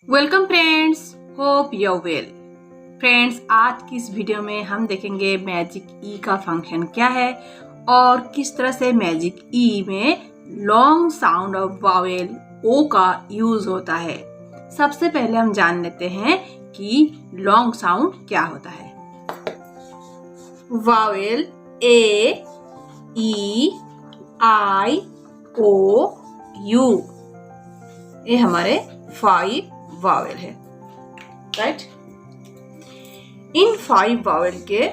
Welcome friends, hope you well. Friends, आज की इस वीडियो में हम देखेंगे मैजिक ई का फंक्शन क्या है और किस तरह से मैजिक ई में लॉन्ग साउंड ऑफ वावेल ओ का यूज होता है। सबसे पहले हम जान लेते हैं कि लॉन्ग साउंड क्या होता है। Wavell A, E, I, O, you, ये हमारे 5 वावेल है, राइट। इन 5 वावेल के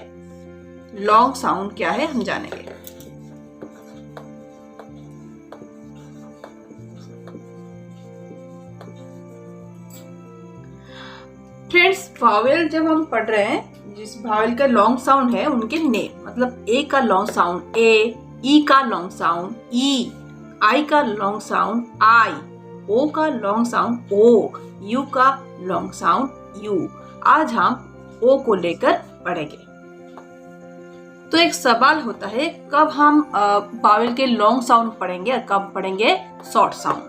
लॉन्ग साउंड क्या है हम जानेंगे। फ्रेंड्स, वावेल जब हम पढ़ रहे हैं, जिस वावेल का लॉन्ग साउंड है उनके नेम, मतलब ए का लॉन्ग साउंड ए, ई का लॉन्ग साउंड ई, आई का लॉन्ग साउंड आई, ओ का लॉन्ग साउंड ओ, यू का लॉन्ग साउंड यू। आज हम ओ को लेकर पढ़ेंगे। तो एक सवाल होता है, कब हम वावेल के लॉन्ग साउंड पढ़ेंगे और कब पढ़ेंगे शॉर्ट साउंड।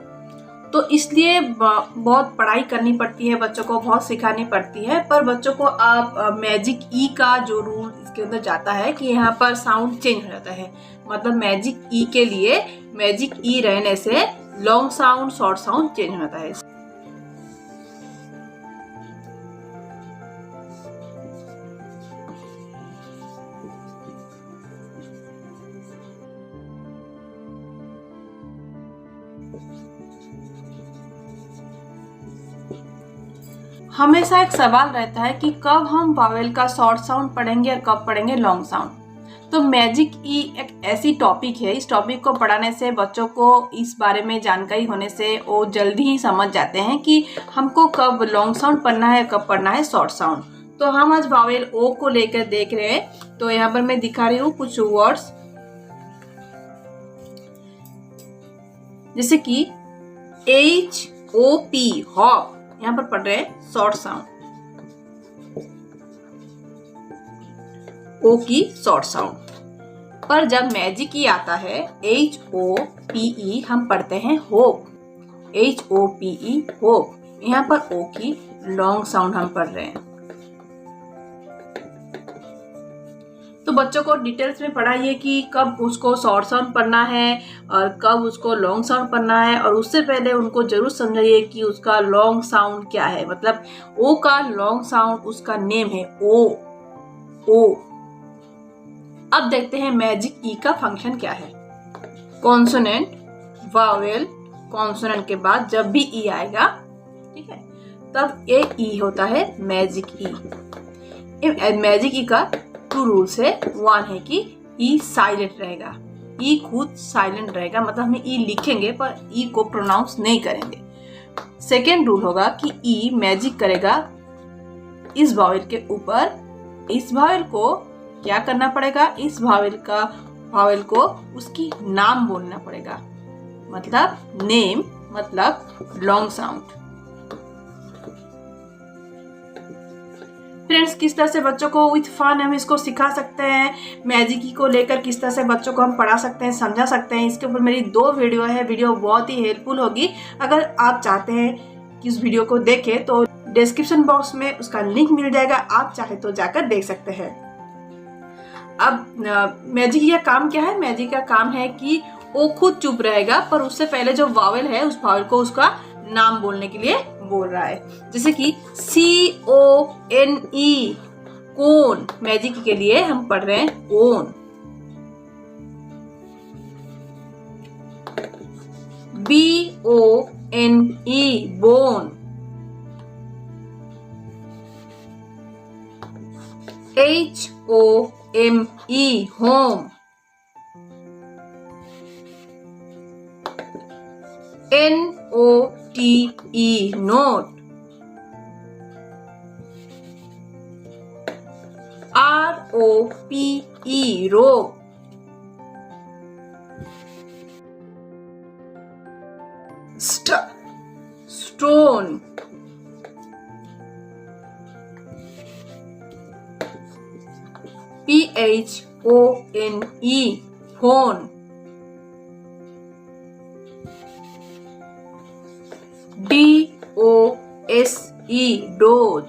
तो इसलिए बहुत पढ़ाई करनी पड़ती है, बच्चों को बहुत सिखानी पड़ती है। पर बच्चों को आप मैजिक ई का जो रूल इसके अंदर जाता है कि यहाँ पर साउंड चेंज हो जाता है, मतलब मैजिक ई के लिए मैजिक ई रहने से long sound short sound change हो जाता है। हमेशा एक सवाल रहता है कि कब हम वावेल का शॉर्ट साउंड पढ़ेंगे और कब पढ़ेंगे लॉन्ग साउंड। तो मैजिक ई एक ऐसी टॉपिक है, इस टॉपिक को पढ़ाने से बच्चों को इस बारे में जानकारी होने से वो जल्दी ही समझ जाते हैं कि हमको कब लॉन्ग साउंड पढ़ना है, कब पढ़ना है शॉर्ट साउंड। तो हम आज वावेल ओ को लेकर देख रहे हैं। तो यहाँ पर मैं दिखा रही हूँ कुछ वर्ड्स, जैसे कि HOP हॉप, यहाँ पर पढ़ रहे हैं शॉर्ट साउंड, ओ की शॉर्ट साउंड। पर जब मैजिक ई आता है HOPE, हम पढ़ते हैं होप, HOPE होप। यहाँ पर ओ की लॉन्ग साउंड हम पढ़ रहे हैं। तो बच्चों को डिटेल्स में पढ़ाइए कि कब उसको शॉर्ट साउंड पढ़ना है और कब उसको लॉन्ग साउंड पढ़ना है। और उससे पहले उनको जरूर समझाइए कि उसका लॉन्ग साउंड क्या है, मतलब ओ का लॉन्ग साउंड उसका नेम है ओ। अब देखते हैं मैजिक ई का फंक्शन क्या है। कॉन्सोनेंट, वावेल, कॉन्सोनेंट के बाद जब भी ई आएगा, ठीक है, तब ये ई होता है मैजिक ई। मैजिक ई का 2 रूल्स है। 1 है कि ई साइलेंट रहेगा, ई खुद साइलेंट रहेगा, मतलब हम ई लिखेंगे पर ई को प्रोनाउंस नहीं करेंगे। सेकेंड रूल होगा कि ई मैजिक करेगा इस वावेल के ऊपर। इस वावेल को क्या करना पड़ेगा, इस वावेल को उसकी नाम बोलना पड़ेगा, मतलब नेम, मतलब लॉन्ग साउंड। फ्रेंड्स, किस तरह से बच्चों को विथ फन हम इसको सिखा सकते हैं, मैजिक ई को लेकर किस तरह से बच्चों को हम पढ़ा सकते हैं, समझा सकते हैं, इसके ऊपर मेरी 2 वीडियो है। वीडियो बहुत ही हेल्पफुल होगी। अगर आप चाहते हैं कि उस वीडियो को देखें तो डिस्क्रिप्शन बॉक्स में उसका लिंक मिल जाएगा, आप चाहे तो जाकर देख सकते हैं। अब मैजिक का काम क्या है? मैजिक का काम है कि वो खुद चुप रहेगा, पर उससे पहले जो वावेल है उस वावेल को उसका नाम बोलने के लिए बोल रहा है। जैसे कि CONE कोन, मैजिक के लिए हम पढ़ रहे हैं own. BONE bone. HOME home. NOTE note. ROPE rope. Stone. PHONE phone. DONE S E dose,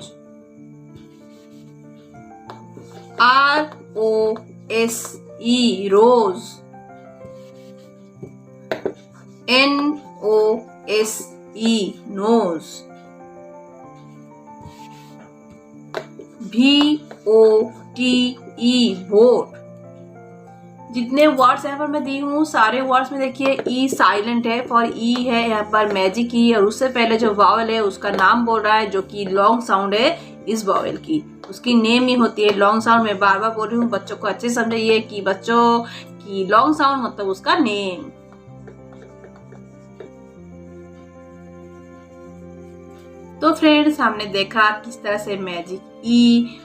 R O S E rose, N O S E nose, भी ओ टी ई वोट। जितने words यहाँ पर मैं दी हूँ सारे words में देखिए ई silent है, फॉर ई है यहाँ पर मैजिक ई, और उससे पहले जो वावल है उसका नाम बोल रहा है जो कि लॉन्ग साउंड है इस वावल की, उसकी नेम ही होती है लॉन्ग साउंड। मैं बार बार बोल रही हूँ, बच्चों को अच्छे समझाइए कि बच्चों की लॉन्ग साउंड मतलब उसका नेम। तो फ्रेंड्स हमने देखा किस तरह से मैजिक ई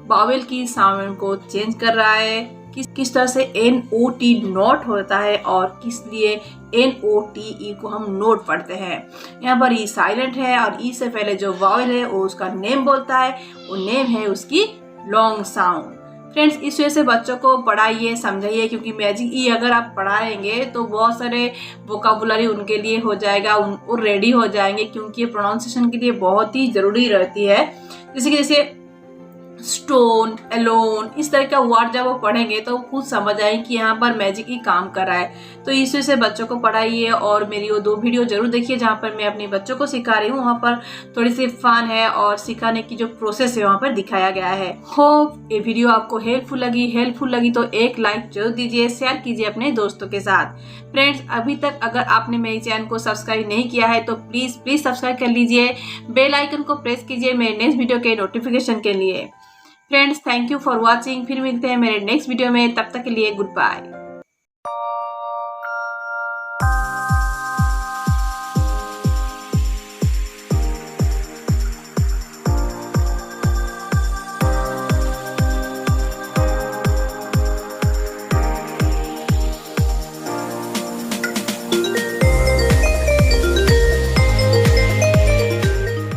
वावल की साउंड को चेंज कर रहा है, किस तरह से NOT नोट होता है और किस लिए NOTE को हम नोट पढ़ते हैं। यहाँ पर ई साइलेंट है और ई से पहले जो वावल है वो उसका नेम बोलता है, वो नेम है उसकी लॉन्ग साउंड। फ्रेंड्स इस वजह से बच्चों को पढ़ाइए, समझाइए, क्योंकि मैजिक ई अगर आप पढ़ाएंगे तो बहुत सारे वोकाबुलरी उनके लिए हो जाएगा, वो रेडी हो जाएंगे, क्योंकि ये प्रोनाउंसिएशन के लिए बहुत ही जरूरी रहती है। जैसे स्टोन, एलोन, इस तरह का वर्ड जब वो पढ़ेंगे तो खुद समझ आए कि यहाँ पर मैजिक ही काम कर रहा है। तो इस वजह से बच्चों को पढ़ाइए और मेरी वो 2 वीडियो जरूर देखिए जहाँ पर मैं अपने बच्चों को सिखा रही हूँ। वहाँ पर थोड़ी सी फन है और सिखाने की जो प्रोसेस है वहाँ पर दिखाया गया है। होप ये वीडियो आपको हेल्पफुल लगी तो एक लाइक जरूर दीजिए, शेयर कीजिए अपने दोस्तों के साथ। फ्रेंड्स अभी तक अगर आपने मेरे चैनल को सब्सक्राइब नहीं किया है तो प्लीज सब्सक्राइब कर लीजिए, बेल आइकन को प्रेस कीजिए मेरे नेक्स्ट वीडियो के नोटिफिकेशन के लिए। Friends thank you for watching, फिर मिलते हैं मेरे नेक्स्ट वीडियो में, तब तक के लिए गुड बाय।